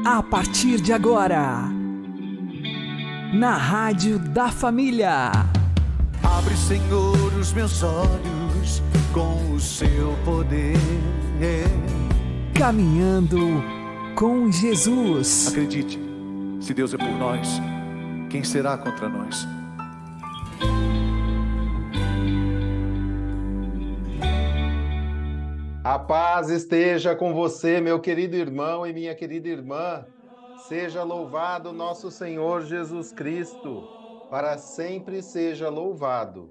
A partir de agora, na Rádio da Família. Abre, Senhor, os meus olhos com o seu poder. Caminhando com Jesus. Acredite, se Deus é por nós, quem será contra nós? A paz esteja com você, meu querido irmão e minha querida irmã. Seja louvado nosso Senhor Jesus Cristo, para sempre seja louvado.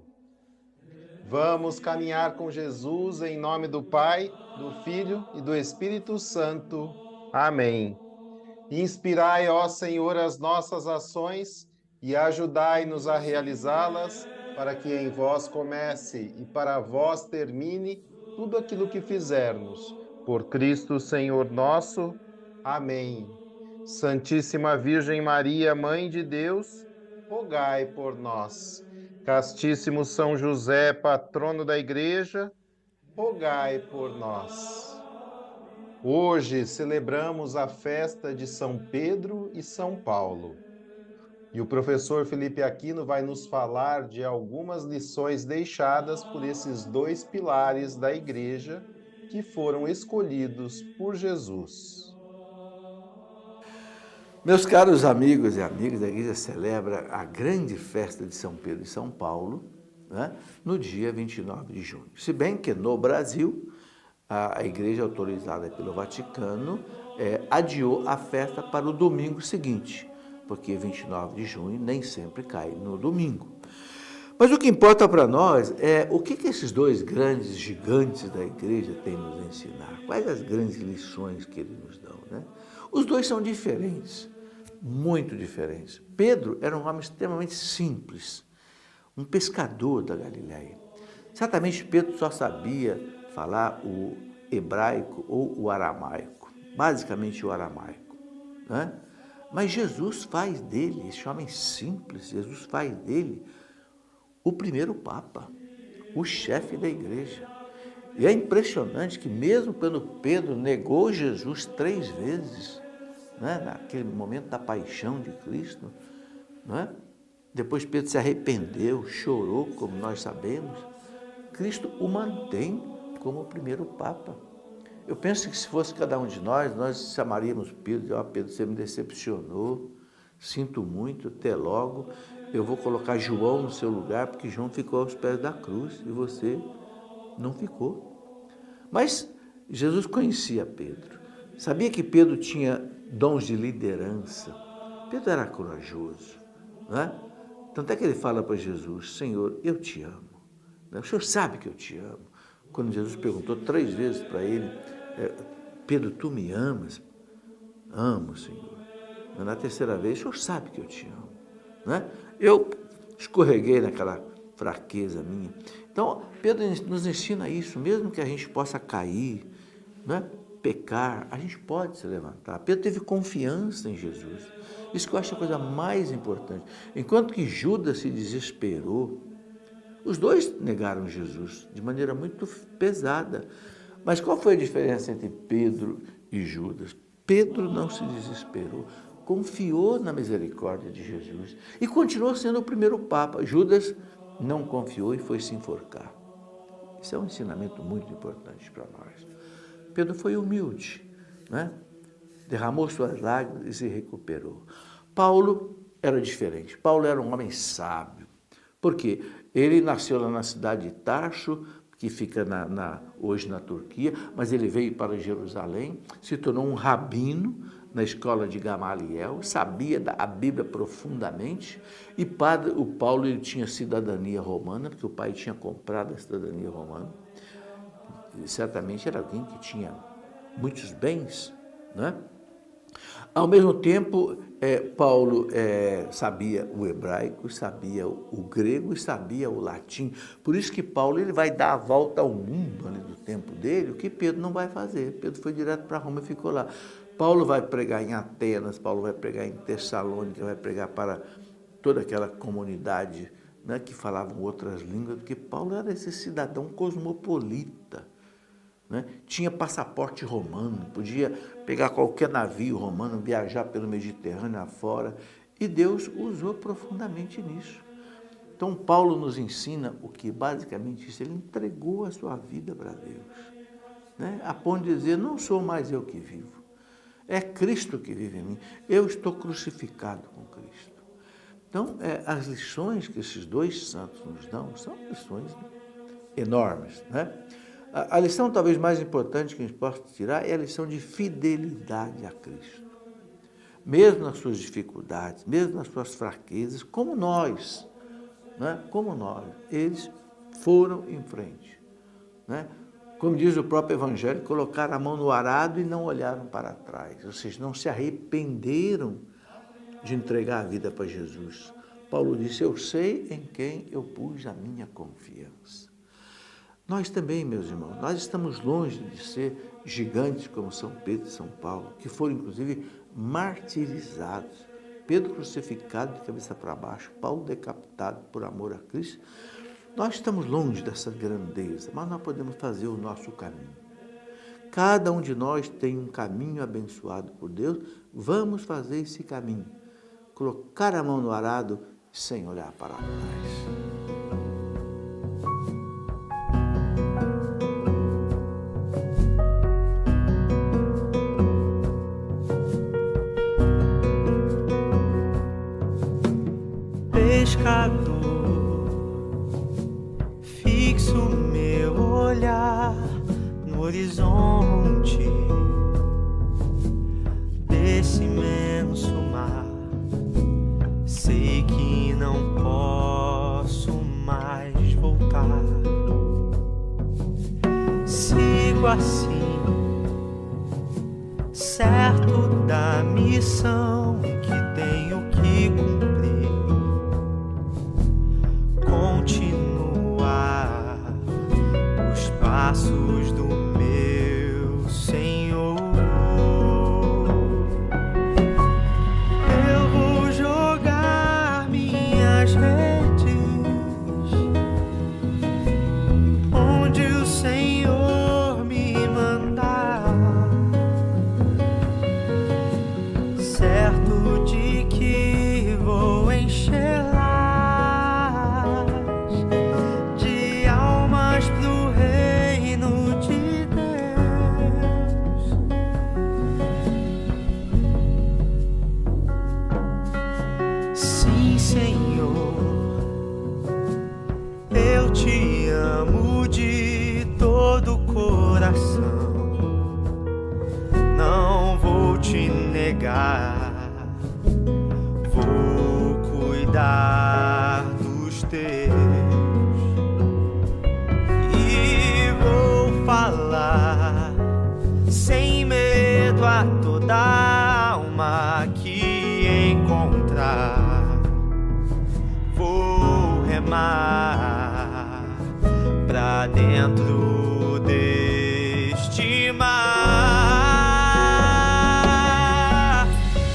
Vamos caminhar com Jesus em nome do Pai, do Filho e do Espírito Santo. Amém. Inspirai, ó Senhor, as nossas ações e ajudai-nos a realizá-las, para que em vós comece e para vós termine tudo aquilo que fizermos. Por Cristo, Senhor nosso. Amém. Santíssima Virgem Maria, Mãe de Deus, rogai por nós. Castíssimo São José, patrono da Igreja, rogai por nós. Hoje celebramos a festa de São Pedro e São Paulo. E o professor Felipe Aquino vai nos falar de algumas lições deixadas por esses dois pilares da Igreja que foram escolhidos por Jesus. Meus caros amigos e amigas, a Igreja celebra a grande festa de São Pedro e São Paulo, né, no dia 29 de junho. Se bem que no Brasil, a Igreja, autorizada pelo Vaticano, adiou a festa para o domingo seguinte, porque 29 de junho nem sempre cai no domingo. Mas o que importa para nós é o que esses dois grandes gigantes da Igreja têm nos ensinar, quais as grandes lições que eles nos dão, né? Os dois são diferentes, muito diferentes. Pedro era um homem extremamente simples, um pescador da Galileia. Certamente Pedro só sabia falar o hebraico ou o aramaico, basicamente o aramaico, né? Mas Jesus faz dele, esse homem simples, Jesus faz dele o primeiro Papa, o chefe da Igreja. E é impressionante que mesmo quando Pedro negou Jesus 3 vezes, né, naquele momento da paixão de Cristo, né, depois Pedro se arrependeu, chorou, como nós sabemos, Cristo o mantém como o primeiro Papa. Eu penso que se fosse cada um de nós chamaríamos Pedro, de Pedro, você me decepcionou, sinto muito, até logo, eu vou colocar João no seu lugar, porque João ficou aos pés da cruz e você não ficou. Mas Jesus conhecia Pedro, sabia que Pedro tinha dons de liderança, Pedro era corajoso, né? Tanto é que ele fala para Jesus, Senhor, eu te amo, o Senhor sabe que eu te amo. Quando Jesus perguntou 3 vezes para ele, Pedro, tu me amas? Amo, Senhor. Mas na 3ª vez, o Senhor sabe que eu te amo, né? Eu escorreguei naquela fraqueza minha. Então, Pedro nos ensina isso, mesmo que a gente possa cair, né, pecar, a gente pode se levantar. Pedro teve confiança em Jesus. Isso que eu acho a coisa mais importante. Enquanto que Judas se desesperou, os dois negaram Jesus de maneira muito pesada. Mas qual foi a diferença entre Pedro e Judas? Pedro não se desesperou, confiou na misericórdia de Jesus e continuou sendo o primeiro Papa. Judas não confiou e foi se enforcar. Isso é um ensinamento muito importante para nós. Pedro foi humilde, né? Derramou suas lágrimas e se recuperou. Paulo era diferente. Paulo era um homem sábio. Por quê? Ele nasceu lá na cidade de Tarso, que fica hoje na Turquia, mas ele veio para Jerusalém, se tornou um rabino na escola de Gamaliel, sabia a Bíblia profundamente, e o Paulo ele tinha cidadania romana, porque o pai tinha comprado a cidadania romana. E certamente era alguém que tinha muitos bens, né? Ao mesmo tempo, Paulo sabia o hebraico, sabia o grego e sabia o latim. Por isso que Paulo ele vai dar a volta ao mundo ali do tempo dele, o que Pedro não vai fazer. Pedro foi direto para Roma e ficou lá. Paulo vai pregar em Atenas, Paulo vai pregar em Tessalônica, vai pregar para toda aquela comunidade, né, que falavam outras línguas, porque Paulo era esse cidadão cosmopolita, né? Tinha passaporte romano, podia pegar qualquer navio romano, viajar pelo Mediterrâneo afora, e Deus usou profundamente nisso. Então Paulo nos ensina o que basicamente isso, ele entregou a sua vida para Deus, né? A ponto de dizer, não sou mais eu que vivo, é Cristo que vive em mim, eu estou crucificado com Cristo. Então, as lições que esses dois santos nos dão são lições enormes, né? A lição talvez mais importante que a gente possa tirar é a lição de fidelidade a Cristo. Mesmo nas suas dificuldades, mesmo nas suas fraquezas, como nós, né? Como nós, eles foram em frente, né? Como diz o próprio Evangelho, colocaram a mão no arado e não olharam para trás, ou seja, não se arrependeram de entregar a vida para Jesus. Paulo disse, eu sei em quem eu pus a minha confiança. Nós também, meus irmãos, nós estamos longe de ser gigantes como São Pedro e São Paulo, que foram inclusive martirizados. Pedro crucificado de cabeça para baixo, Paulo decapitado por amor a Cristo. Nós estamos longe dessa grandeza, mas nós podemos fazer o nosso caminho. Cada um de nós tem um caminho abençoado por Deus, vamos fazer esse caminho. Colocar a mão no arado sem olhar para trás. Pescador, fixo meu olhar no horizonte desse imenso mar. Sei que não posso mais voltar. Sigo assim, certo da missão que tenho que cumprir. Continuar os passos do meu Senhor. Eu vou jogar minhas redes onde o Senhor me mandar, certo de que vou encher de almas pro reino de Deus. Sim, Senhor, eu te amo de todo o coração. Não vou te negar, vou cuidar dos teus e vou falar sem medo a toda alma que encontrar. Vou remar pra dentro deste mar.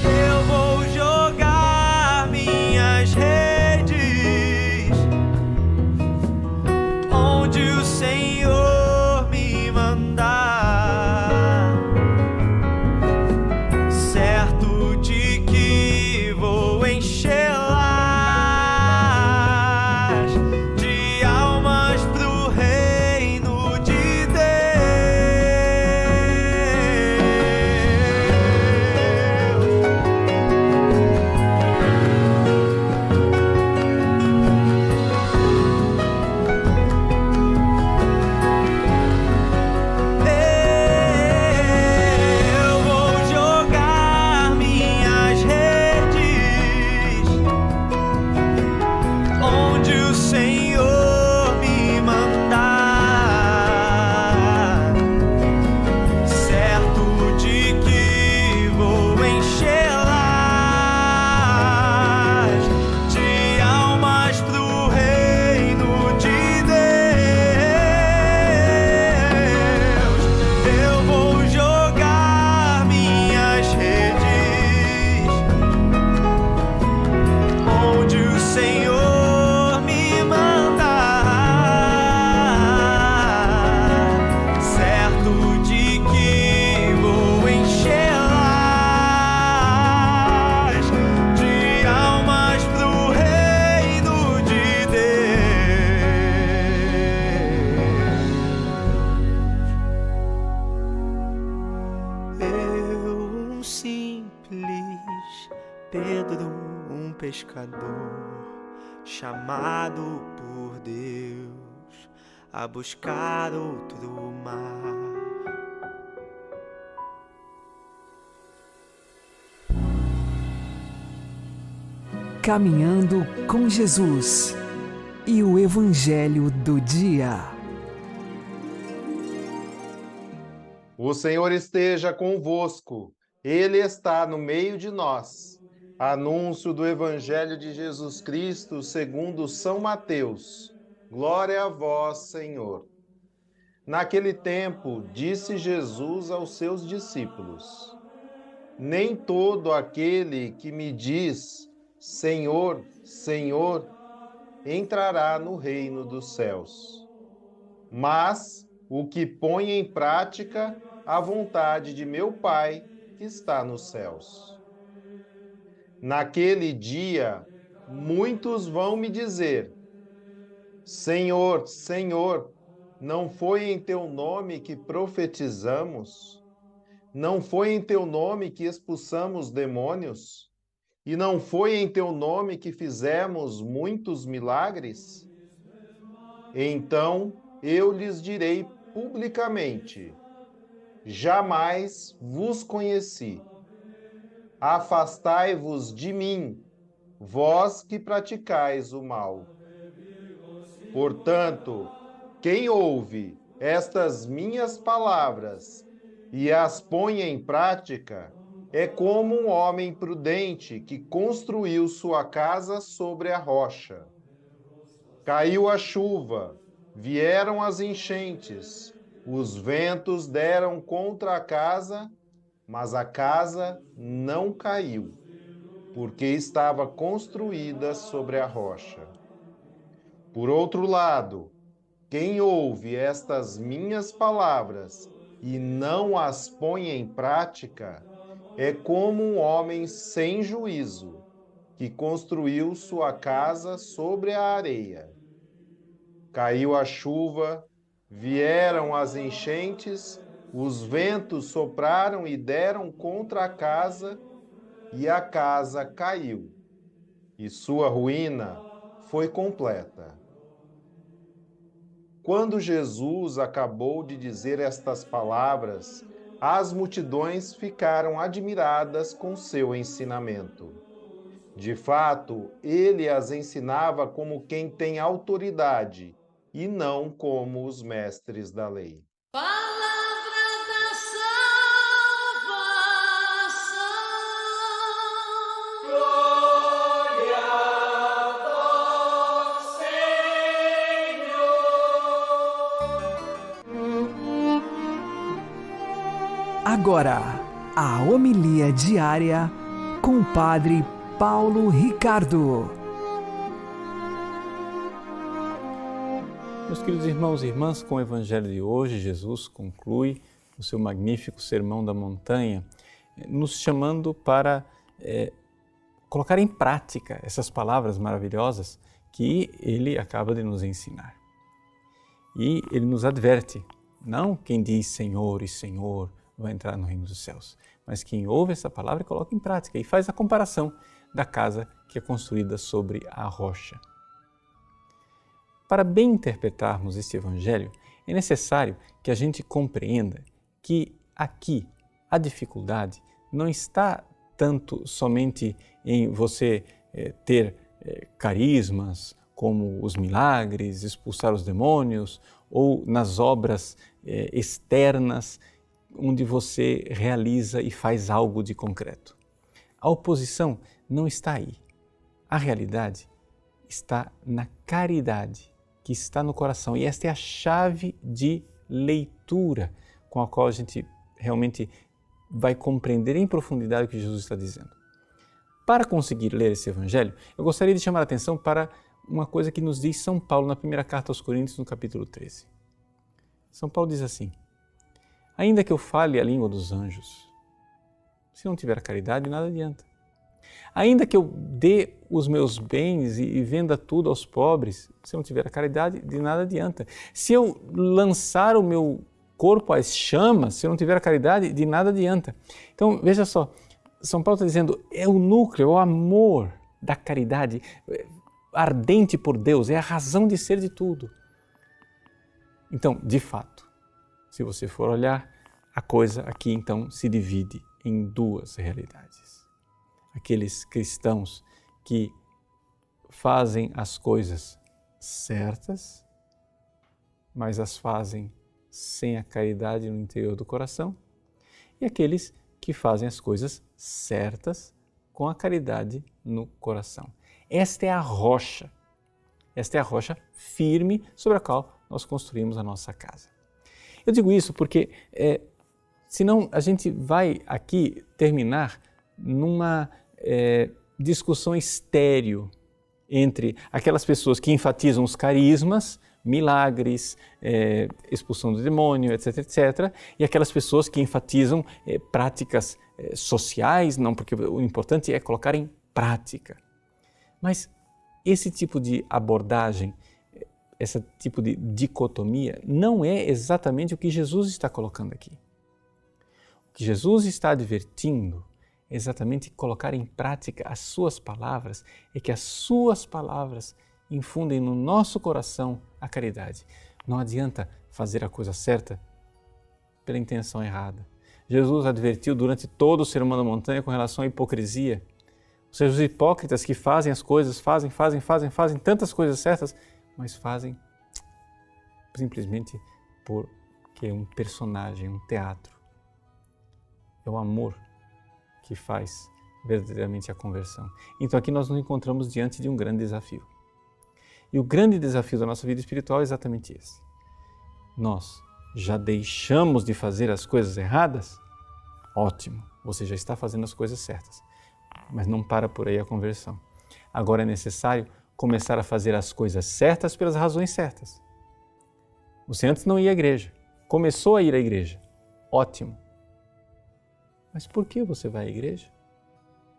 Eu vou jogar minhas redes onde o Senhor me mandar, certo de que vou enchê-las de almas pro reino simples Pedro, um pescador, chamado por Deus a buscar outro mar. Caminhando com Jesus e o Evangelho do Dia. O Senhor esteja convosco, Ele está no meio de nós. Anúncio do Evangelho de Jesus Cristo segundo São Mateus. Glória a vós, Senhor. Naquele tempo, disse Jesus aos seus discípulos: Nem todo aquele que me diz Senhor, Senhor, entrará no reino dos céus, mas o que põe em prática a vontade de meu Pai que está nos céus. Naquele dia, muitos vão me dizer: Senhor, Senhor, não foi em teu nome que profetizamos? Não foi em teu nome que expulsamos demônios? E não foi em teu nome que fizemos muitos milagres? Então eu lhes direi publicamente: jamais vos conheci. Afastai-vos de mim, vós que praticais o mal. Portanto, quem ouve estas minhas palavras e as põe em prática, é como um homem prudente que construiu sua casa sobre a rocha. Caiu a chuva, vieram as enchentes, os ventos deram contra a casa, mas a casa não caiu, porque estava construída sobre a rocha. Por outro lado, quem ouve estas minhas palavras e não as põe em prática, é como um homem sem juízo, que construiu sua casa sobre a areia. Caiu a chuva, vieram as enchentes, os ventos sopraram e deram contra a casa, e a casa caiu, e sua ruína foi completa. Quando Jesus acabou de dizer estas palavras, as multidões ficaram admiradas com seu ensinamento. De fato, ele as ensinava como quem tem autoridade e não como os mestres da lei. Palavra da salvação. Glória a vós, Senhor. Agora, a homilia diária com o Padre Paulo Ricardo. Meus queridos irmãos e irmãs, com o Evangelho de hoje, Jesus conclui o seu magnífico Sermão da Montanha, nos chamando para colocar em prática essas palavras maravilhosas que ele acaba de nos ensinar. E ele nos adverte, não quem diz Senhor e Senhor vai entrar no reino dos céus, mas quem ouve essa palavra e coloca em prática e faz a comparação da casa que é construída sobre a rocha. Para bem interpretarmos este Evangelho, é necessário que a gente compreenda que aqui a dificuldade não está tanto somente em você ter carismas como os milagres, expulsar os demônios ou nas obras externas onde você realiza e faz algo de concreto. A oposição não está aí. A realidade está na caridade que está no coração. E esta é a chave de leitura com a qual a gente realmente vai compreender em profundidade o que Jesus está dizendo. Para conseguir ler esse Evangelho, eu gostaria de chamar a atenção para uma coisa que nos diz São Paulo na primeira carta aos Coríntios, no capítulo 13. São Paulo diz assim: ainda que eu fale a língua dos anjos, se não tiver caridade, nada adianta. Ainda que eu dê os meus bens e venda tudo aos pobres, se não tiver a caridade, de nada adianta. Se eu lançar o meu corpo às chamas, se eu não tiver a caridade, de nada adianta. Então, veja só, São Paulo está dizendo, é o núcleo, é o amor da caridade, ardente por Deus, é a razão de ser de tudo. Então, de fato, se você for olhar, a coisa aqui então se divide em duas realidades. Aqueles cristãos que fazem as coisas certas, mas as fazem sem a caridade no interior do coração, e aqueles que fazem as coisas certas com a caridade no coração. Esta é a rocha firme sobre a qual nós construímos a nossa casa. Eu digo isso porque, senão a gente vai aqui terminar numa discussão estéril entre aquelas pessoas que enfatizam os carismas, milagres, expulsão do demônio, etc., etc., e aquelas pessoas que enfatizam práticas sociais, não, porque o importante é colocar em prática. Mas esse tipo de abordagem, esse tipo de dicotomia, não é exatamente o que Jesus está colocando aqui. O que Jesus está advertindo é exatamente colocar em prática as suas palavras, é que as suas palavras infundem no nosso coração a caridade. Não adianta fazer a coisa certa pela intenção errada. Jesus advertiu durante todo o Sermão da Montanha com relação à hipocrisia. Ou seja, os hipócritas que fazem as coisas, fazem tantas coisas certas, mas fazem simplesmente porque é um personagem, um teatro. É o amor que faz verdadeiramente a conversão. Então aqui nós nos encontramos diante de um grande desafio. E o grande desafio da nossa vida espiritual é exatamente esse. Nós já deixamos de fazer as coisas erradas? Ótimo, você já está fazendo as coisas certas. Mas não para por aí a conversão. Agora é necessário começar a fazer as coisas certas pelas razões certas. Você antes não ia à igreja, começou a ir à igreja. Ótimo. Mas por que você vai à igreja?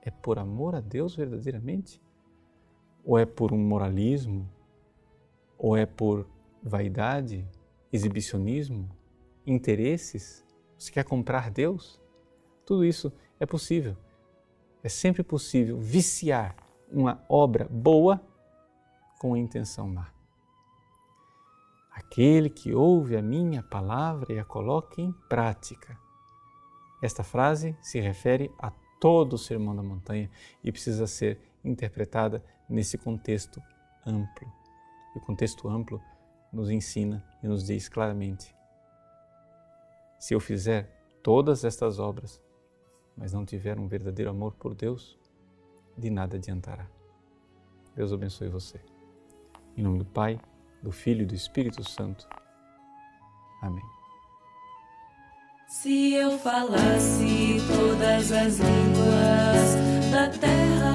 É por amor a Deus verdadeiramente? Ou é por um moralismo? Ou é por vaidade, exibicionismo, interesses? Você quer comprar Deus? Tudo isso é possível. É sempre possível viciar uma obra boa com a intenção má. Aquele que ouve a minha palavra e a coloca em prática. Esta frase se refere a todo o Sermão da Montanha e precisa ser interpretada nesse contexto amplo. E o contexto amplo nos ensina e nos diz claramente: se eu fizer todas estas obras, mas não tiver um verdadeiro amor por Deus, de nada adiantará. Deus abençoe você. Em nome do Pai, do Filho e do Espírito Santo. Amém. Se eu falasse todas as línguas da terra,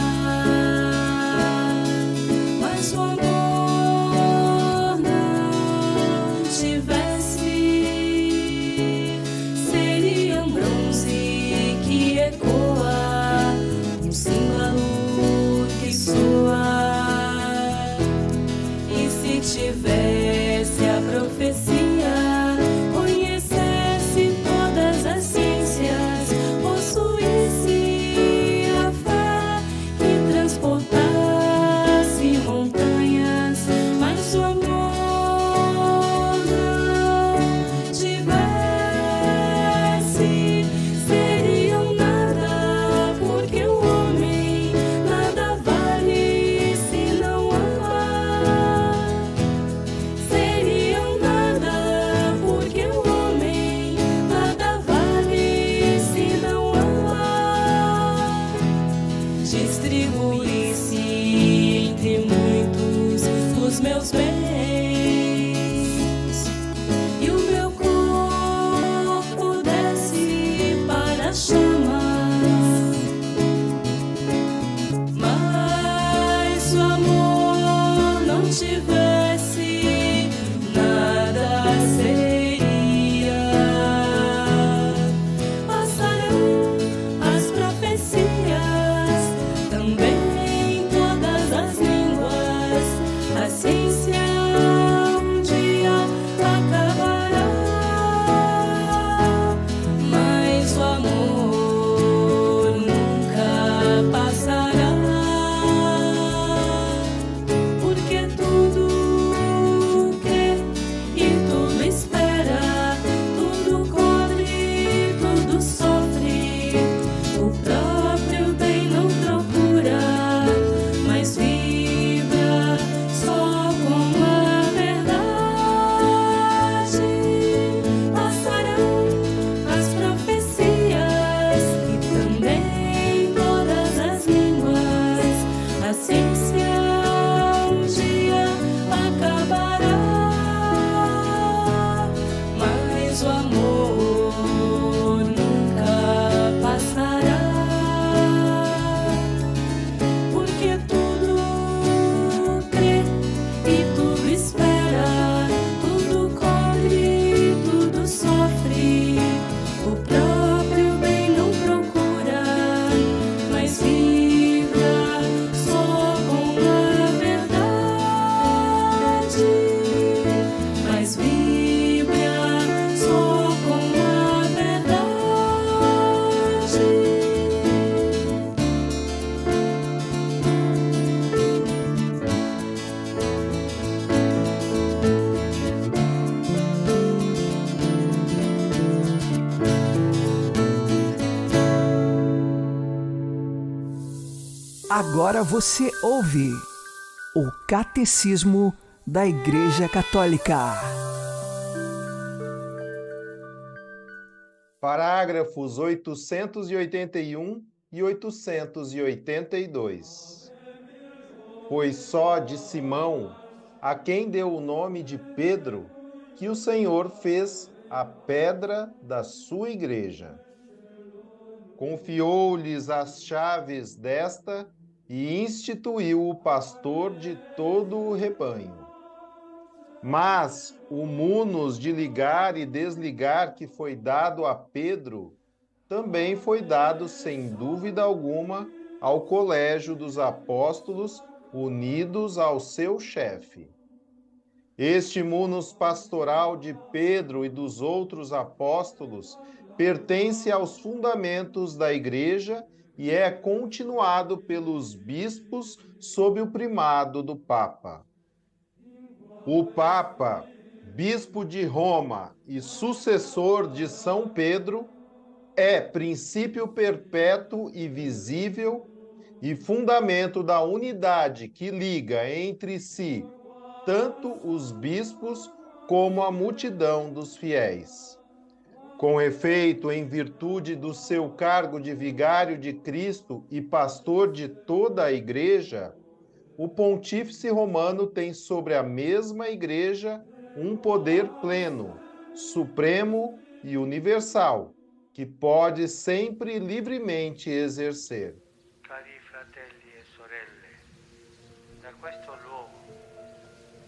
mas o amor não tivesse, seria um bronze que ecoa, um símbolo que soa. E se tivesse a profecia, conhecesse todas as ciências, possuísse Agora você ouve o Catecismo da Igreja Católica. Parágrafos 881 e 882. Pois só de Simão, a quem deu o nome de Pedro, que o Senhor fez a pedra da sua igreja. Confiou-lhes as chaves desta e instituiu o pastor de todo o rebanho. Mas o munus de ligar e desligar que foi dado a Pedro, também foi dado, sem dúvida alguma, ao colégio dos apóstolos, unidos ao seu chefe. Este munus pastoral de Pedro e dos outros apóstolos pertence aos fundamentos da Igreja e é continuado pelos bispos sob o primado do Papa. O Papa, bispo de Roma e sucessor de São Pedro, é princípio perpétuo e visível e fundamento da unidade que liga entre si tanto os bispos como a multidão dos fiéis. Com efeito, em virtude do seu cargo de vigário de Cristo e pastor de toda a Igreja, o Pontífice Romano tem sobre a mesma Igreja um poder pleno, supremo e universal, que pode sempre livremente exercer. Cari fratelli e sorelle, da questo luogo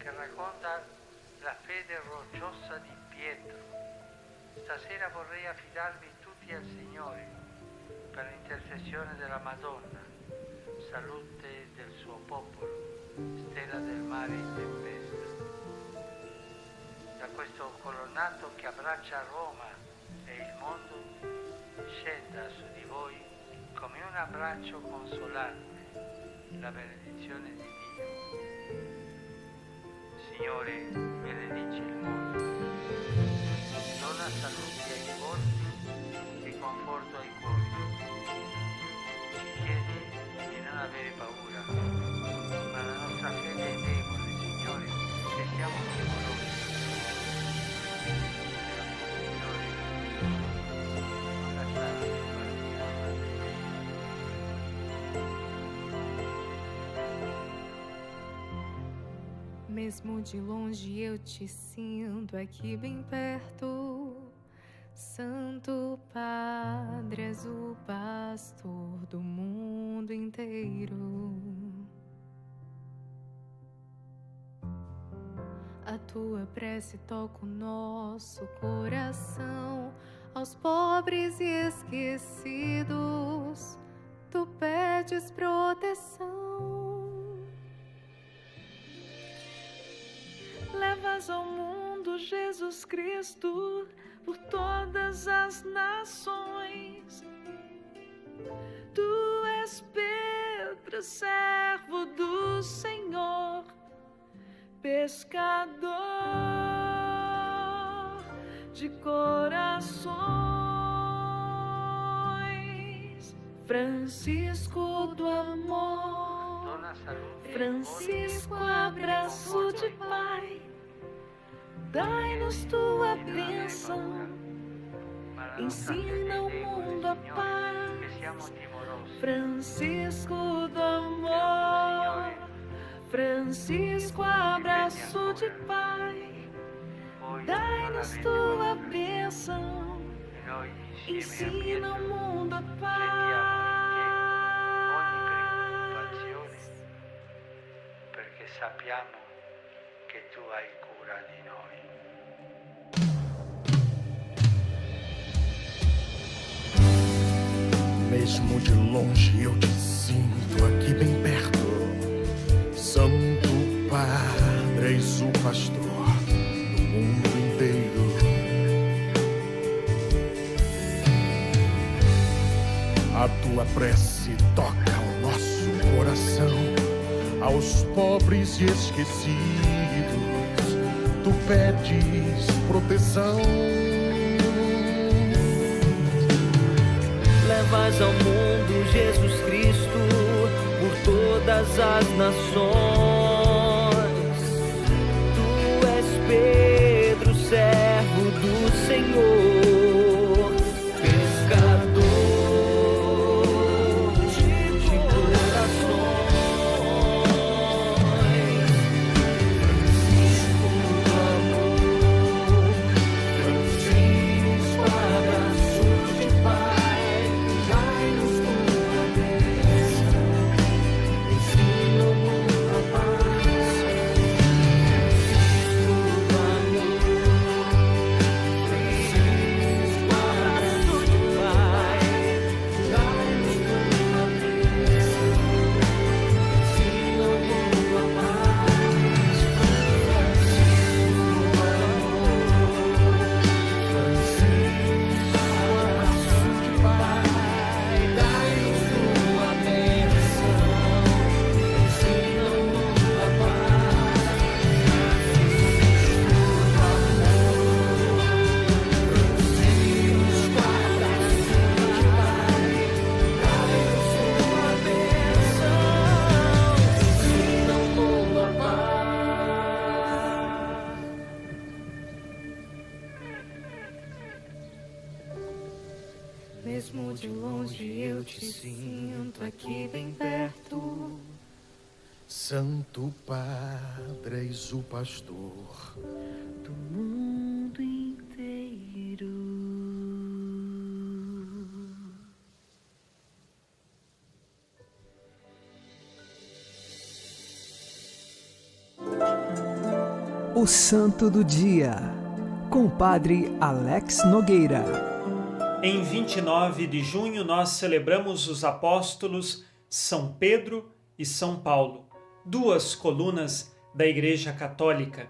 che racconta la fede rocciosa di Pietro, stasera vorrei affidarvi tutti al Signore per l'intercessione della Madonna, salute del suo popolo, stella del mare in tempesta. Da questo colonnato che abbraccia Roma e il mondo, scenda su di voi come un abbraccio consolante la benedizione di Dio. Signore, benedici il mondo, dona salute ai volti e conforto ai cuori. Ci chiedi di non avere paura, ma la nostra fede è debole, Signore, e siamo timorosi. Signore, non lasciarci Mesmo de longe eu te sinto aqui bem perto, Santo Padre, és o pastor do mundo inteiro. A tua prece toca o nosso coração, aos pobres e esquecidos, tu pedes proteção. Levas ao mundo Jesus Cristo por todas as nações. Tu és Pedro, servo do Senhor, pescador de corações. Francisco do amor, Francisco, abraço de Pai, dai-nos tua bênção, ensina o mundo a paz. Francisco do amor, Francisco, abraço de Pai, dai-nos tua bênção, ensina o mundo a paz. Perché sappiamo che tu hai cura di noi. Mesmo de longe eu te sinto aqui bem perto, Santo Padre, és o pastor do mundo inteiro. A tua prece toca o nosso coração, aos pobres e esquecidos, tu pedes proteção. Levas ao mundo Jesus Cristo por todas as nações. Tu és Pedro, servo do Senhor, pescador de corações. Francisco do amor, Francisco, abraço de Pai, dai-nos tua bênção, ensina o mundo a paz. Francisco do amor, Francisco, abraço de Pai, dai-nos tua bênção, ensina o mundo a paz. Francisco do amor, Francisco, abraço de Pai, dai-nos tua bênção, ensina o mundo a paz. Francisco do amor, Francisco, abraço de Pai, dai-nos tua bênção, ensina o mundo a paz. Mesmo de longe eu te sinto aqui bem perto. Santo Padre, és o pastor Do mundo inteiro. O Santo do Dia, com o Padre Alex Nogueira. Em 29 de junho, nós celebramos os apóstolos São Pedro e São Paulo, duas colunas da Igreja Católica.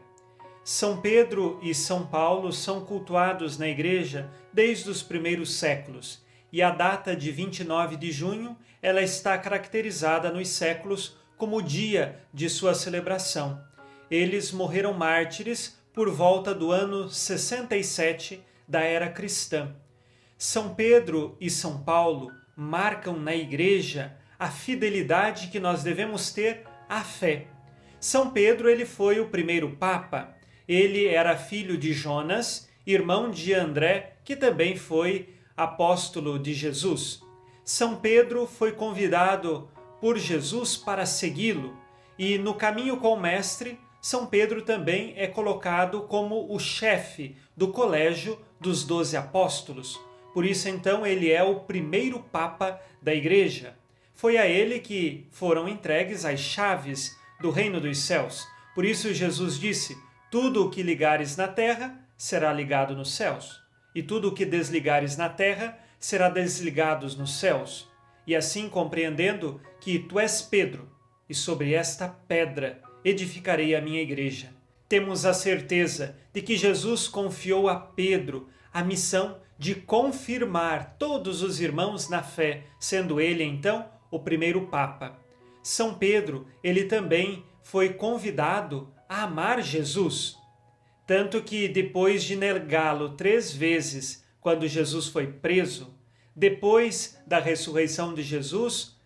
São Pedro e São Paulo são cultuados na Igreja desde os primeiros séculos, e a data de 29 de junho ela está caracterizada nos séculos como o dia de sua celebração. Eles morreram mártires por volta do ano 67 da era cristã. São Pedro e São Paulo marcam na Igreja a fidelidade que nós devemos ter à fé. São Pedro ele foi o primeiro Papa. Ele era filho de Jonas, irmão de André, que também foi apóstolo de Jesus. São Pedro foi convidado por Jesus para segui-lo, e no caminho com o Mestre, São Pedro também é colocado como o chefe do colégio dos 12 apóstolos. Por isso, então, ele é o primeiro Papa da Igreja. Foi a ele que foram entregues as chaves do reino dos céus. Por isso, Jesus disse: tudo o que ligares na terra será ligado nos céus, e tudo o que desligares na terra será desligado nos céus. E assim, compreendendo que tu és Pedro, e sobre esta pedra edificarei a minha igreja. Temos a certeza de que Jesus confiou a Pedro a missão de confirmar todos os irmãos na fé, sendo ele, então, o primeiro Papa. São Pedro, ele também foi convidado a amar Jesus, tanto que depois de negá-lo 3 vezes, quando Jesus foi preso, depois da ressurreição de Jesus,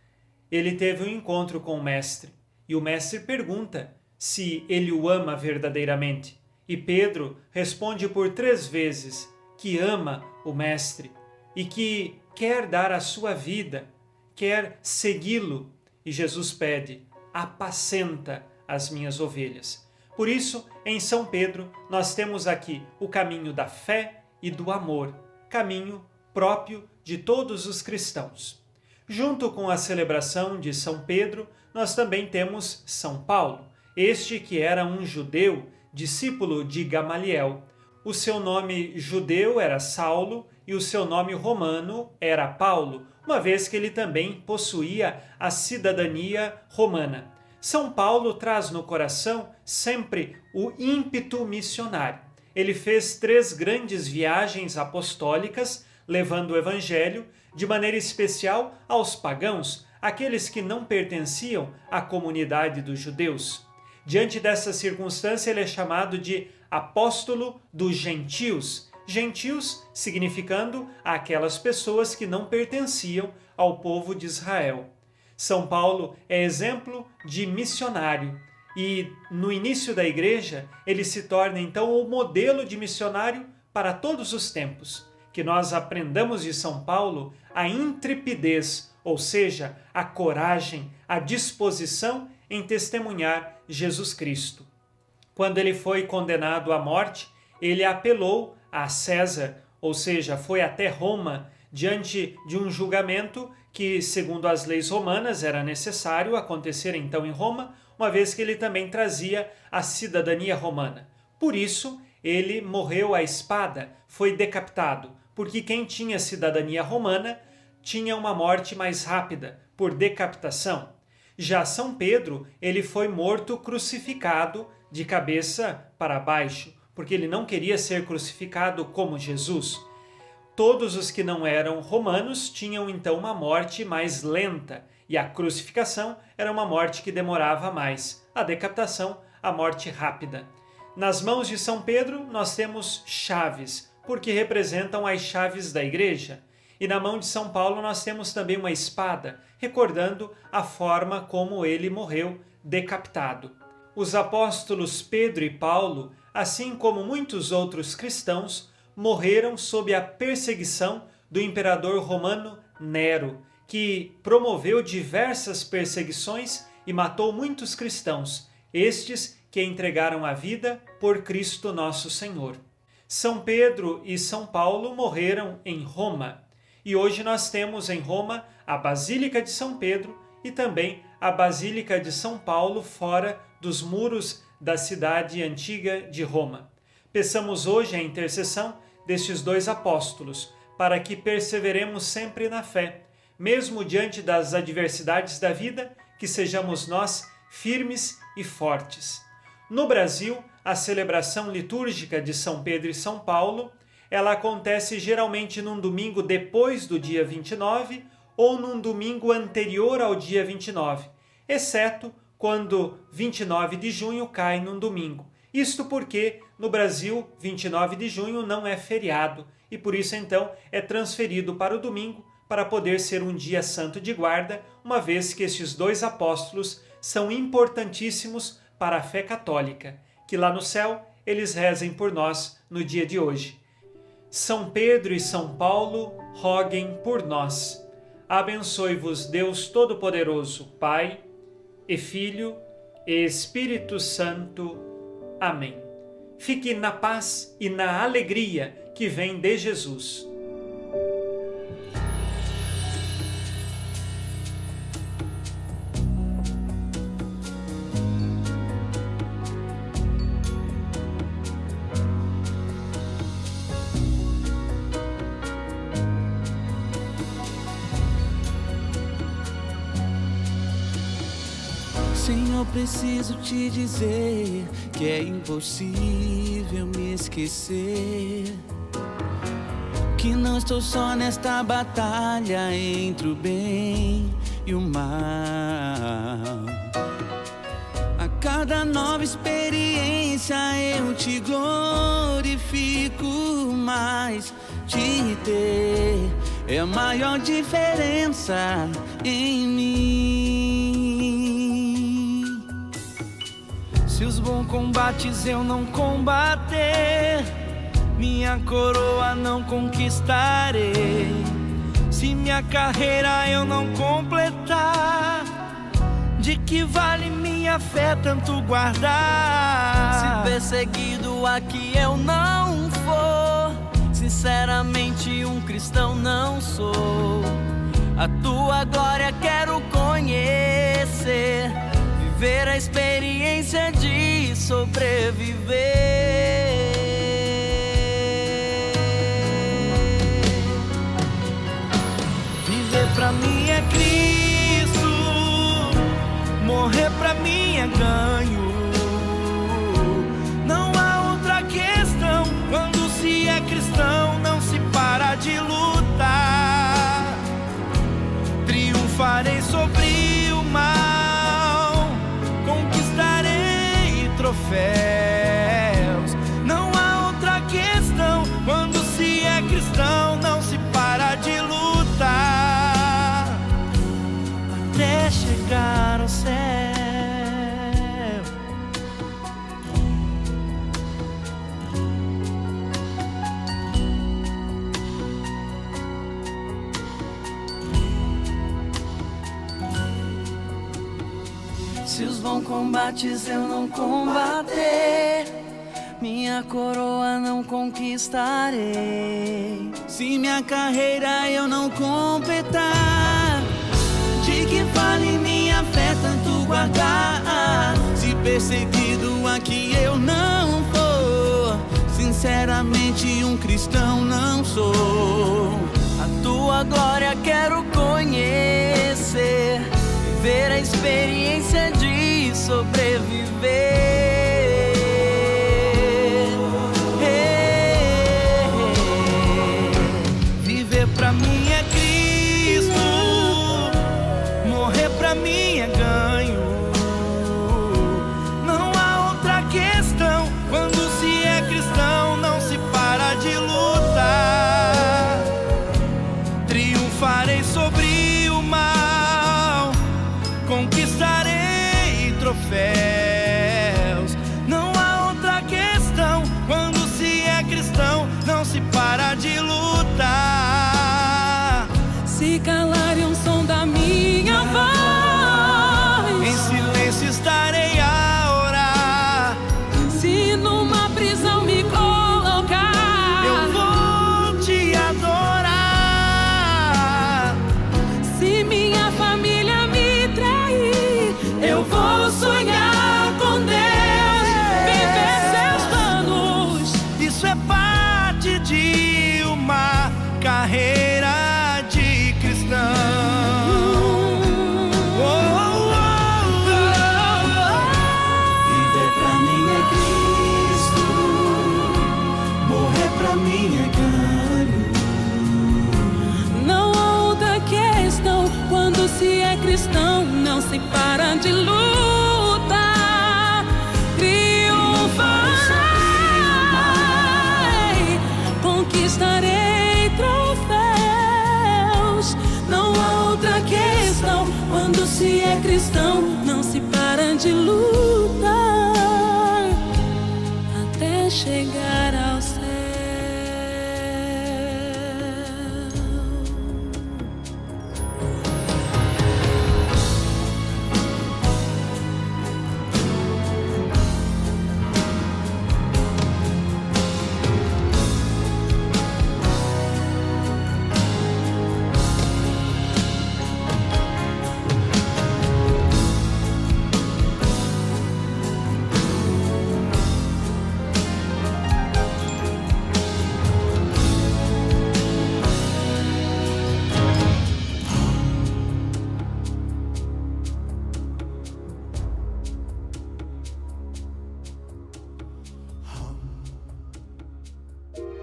ele teve um encontro com o Mestre, e o Mestre pergunta se ele o ama verdadeiramente. E Pedro responde por 3 vezes que ama o Mestre e que quer dar a sua vida, quer segui-lo. E Jesus pede: apacenta as minhas ovelhas. Por isso, em São Pedro, nós temos aqui o caminho da fé e do amor, caminho próprio de todos os cristãos. Junto com a celebração de São Pedro, nós também temos São Paulo, este que era um judeu, discípulo de Gamaliel. O seu nome judeu era Saulo e o seu nome romano era Paulo, uma vez que ele também possuía a cidadania romana. São Paulo traz no coração sempre o ímpeto missionário. Ele fez 3 grandes viagens apostólicas, levando o evangelho, de maneira especial, aos pagãos, aqueles que não pertenciam à comunidade dos judeus. Diante dessa circunstância, ele é chamado de apóstolo dos gentios. Gentios significando aquelas pessoas que não pertenciam ao povo de Israel. São Paulo é exemplo de missionário e, no início da igreja, ele se torna então o modelo de missionário para todos os tempos. Que nós aprendamos de São Paulo a intrepidez, ou seja, a coragem, a disposição em testemunhar Jesus Cristo. Quando ele foi condenado à morte, ele apelou a César, ou seja, foi até Roma, diante de um julgamento que, segundo as leis romanas, era necessário acontecer então em Roma, uma vez que ele também trazia a cidadania romana. Por isso, ele morreu à espada, foi decapitado, porque quem tinha cidadania romana tinha uma morte mais rápida, por decapitação. Já São Pedro, ele foi morto crucificado de cabeça para baixo, porque ele não queria ser crucificado como Jesus. Todos os que não eram romanos tinham então uma morte mais lenta, e a crucificação era uma morte que demorava mais, a decapitação, a morte rápida. Nas mãos de São Pedro nós temos chaves, porque representam as chaves da igreja, e na mão de São Paulo nós temos também uma espada, recordando a forma como ele morreu, decapitado. Os apóstolos Pedro e Paulo, assim como muitos outros cristãos, morreram sob a perseguição do imperador romano Nero, que promoveu diversas perseguições e matou muitos cristãos, estes que entregaram a vida por Cristo nosso Senhor. São Pedro e São Paulo morreram em Roma, e hoje nós temos em Roma a Basílica de São Pedro e também a Basílica de São Paulo fora dos muros da cidade antiga de Roma. Peçamos hoje a intercessão destes dois apóstolos, para que perseveremos sempre na fé, mesmo diante das adversidades da vida, que sejamos nós firmes e fortes. No Brasil, a celebração litúrgica de São Pedro e São Paulo, ela acontece geralmente num domingo depois do dia 29 ou num domingo anterior ao dia 29, exceto quando 29 de junho cai num domingo. Isto porque, no Brasil, 29 de junho não é feriado e por isso, então, é transferido para o domingo para poder ser um dia santo de guarda, uma vez que estes dois apóstolos são importantíssimos para a fé católica. Que lá no céu eles rezem por nós no dia de hoje. São Pedro e São Paulo, roguem por nós. Abençoe-vos Deus Todo-Poderoso, Pai e Filho e Espírito Santo. Amém. Fique na paz e na alegria que vem de Jesus. Senhor, preciso te dizer que é impossível me esquecer, que não estou só nesta batalha entre o bem e o mal. A cada nova experiência eu te glorifico mais. Te ter é a maior diferença em mim. Se os bons combates eu não combater, minha coroa não conquistarei. Se minha carreira eu não completar, de que vale minha fé tanto guardar? Se perseguido aqui eu não for, sinceramente um cristão não sou. A tua glória quero conhecer, viver a experiência de sobreviver. Viver pra mim é Cristo, morrer pra mim é ganho. Não há outra questão, quando se é cristão não se para de lutar. Triunfarei sobre o mal, conquistarei troféus. Não há outra questão, quando se é cristão não se para de lutar. Até até chegar ao céu. Se os bons combates eu não combater, minha coroa não conquistarei. Se minha carreira eu não completar, de que vale minha fé tanto guardar? Se perseguido aqui eu não for, sinceramente um cristão não sou. A tua glória quero conhecer, viver a experiência de sobreviver. Viver pra mim é Cristo, morrer pra mim é ganho. Não há outra questão, quando se é cristão não se para de lutar. Triunfarei sobre o mal, conquistarei troféus. Não há outra questão, quando se é cristão não se para de lutar. Se calarem o som da minha voz, em silêncio estarei a orar. Se numa prisão me colocar, eu vou te adorar. Se minha família me trair, eu vou sonhar com Deus, viver seus planos. Isso é parte de uma carreira de cristão. Viver pra mim é Cristo, morrer pra mim é ganho. Não há outra questão, quando se é cristão não se para de lutar. Triunfarei, conquistarei troféus. Não há outra questão, quando se é cristão não se para de lutar até chegar ao céu.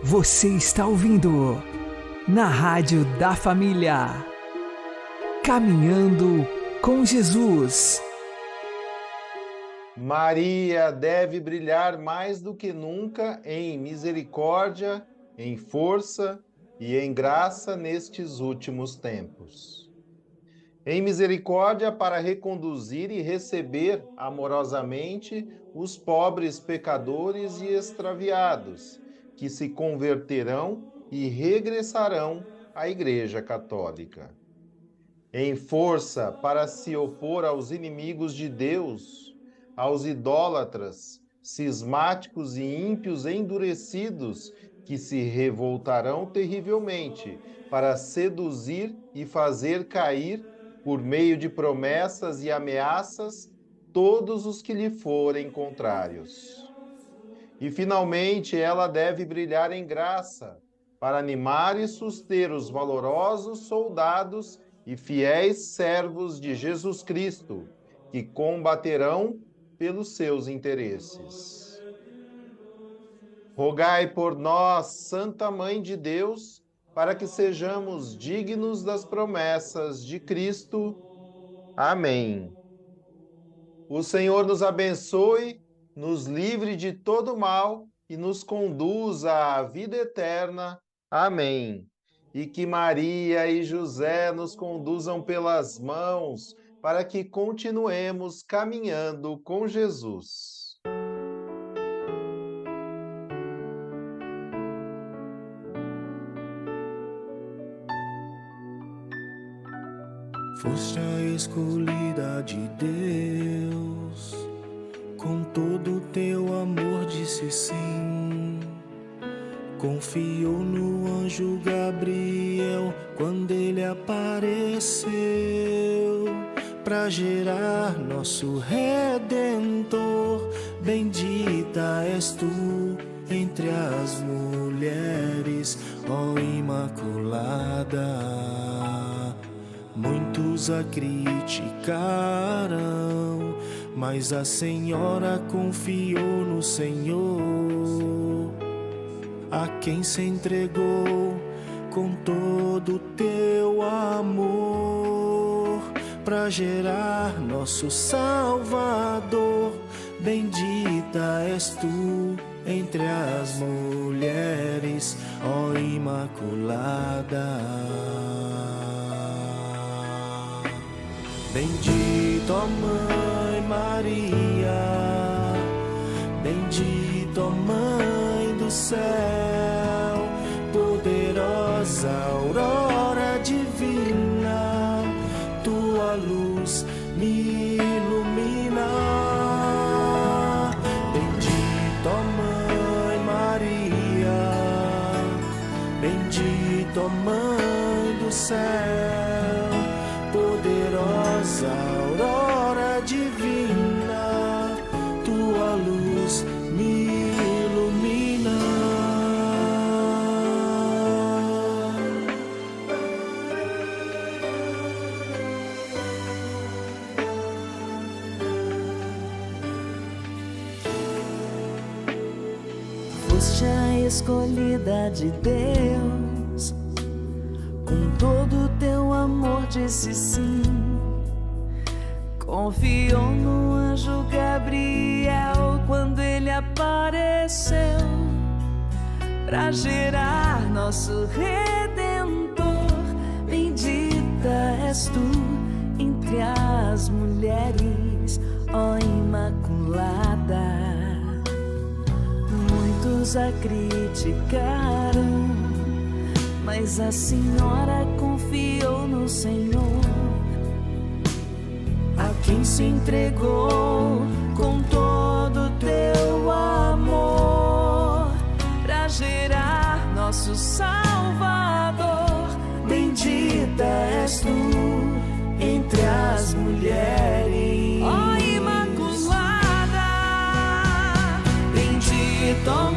Você está ouvindo na Rádio da Família, Caminhando com Jesus. Maria deve brilhar mais do que nunca em misericórdia, em força e em graça nestes últimos tempos. Em misericórdia para reconduzir e receber amorosamente os pobres pecadores e extraviados, que se converterão e regressarão à Igreja Católica. Em força para se opor aos inimigos de Deus, aos idólatras, cismáticos e ímpios endurecidos, que se revoltarão terrivelmente para seduzir e fazer cair, por meio de promessas e ameaças, todos os que lhe forem contrários. E, finalmente, ela deve brilhar em graça, para animar e suster os valorosos soldados e fiéis servos de Jesus Cristo, que combaterão pelos seus interesses. Rogai por nós, Santa Mãe de Deus, para que sejamos dignos das promessas de Cristo. Amém. O Senhor nos abençoe, nos livre de todo mal e nos conduza à vida eterna. Amém. E que Maria e José nos conduzam pelas mãos, para que continuemos caminhando com Jesus. Foste a escolhida de Deus, com todo o teu amor disse sim. Confiou no anjo Gabriel quando ele apareceu, para gerar nosso Redentor. Bendita és tu entre as mulheres, ó Imaculada. Muitos a criticaram, mas a Senhora confiou no Senhor, a quem se entregou com todo o teu amor, para gerar nosso Salvador. Bendita és tu entre as mulheres, ó Imaculada. Bendita, ó Mãe Maria, bendita, ó Mãe do céu, poderosa aurora divina, tua luz me ilumina. Bendita, ó Mãe Maria, bendita, ó Mãe do céu, poderosa aurora divina, tua luz me ilumina. Foste a escolhida de Deus, com todo o teu amor disse sim. Confiou no anjo Gabriel quando ele apareceu, para gerar nosso Redentor. Bendita és tu entre as mulheres, ó Imaculada. Muitos a criticaram, mas a Senhora confiou no Senhor, a quem se entregou com todo o teu amor, para gerar nosso Salvador. Bendita és tu entre as mulheres, ó Imaculada. Bendita, ó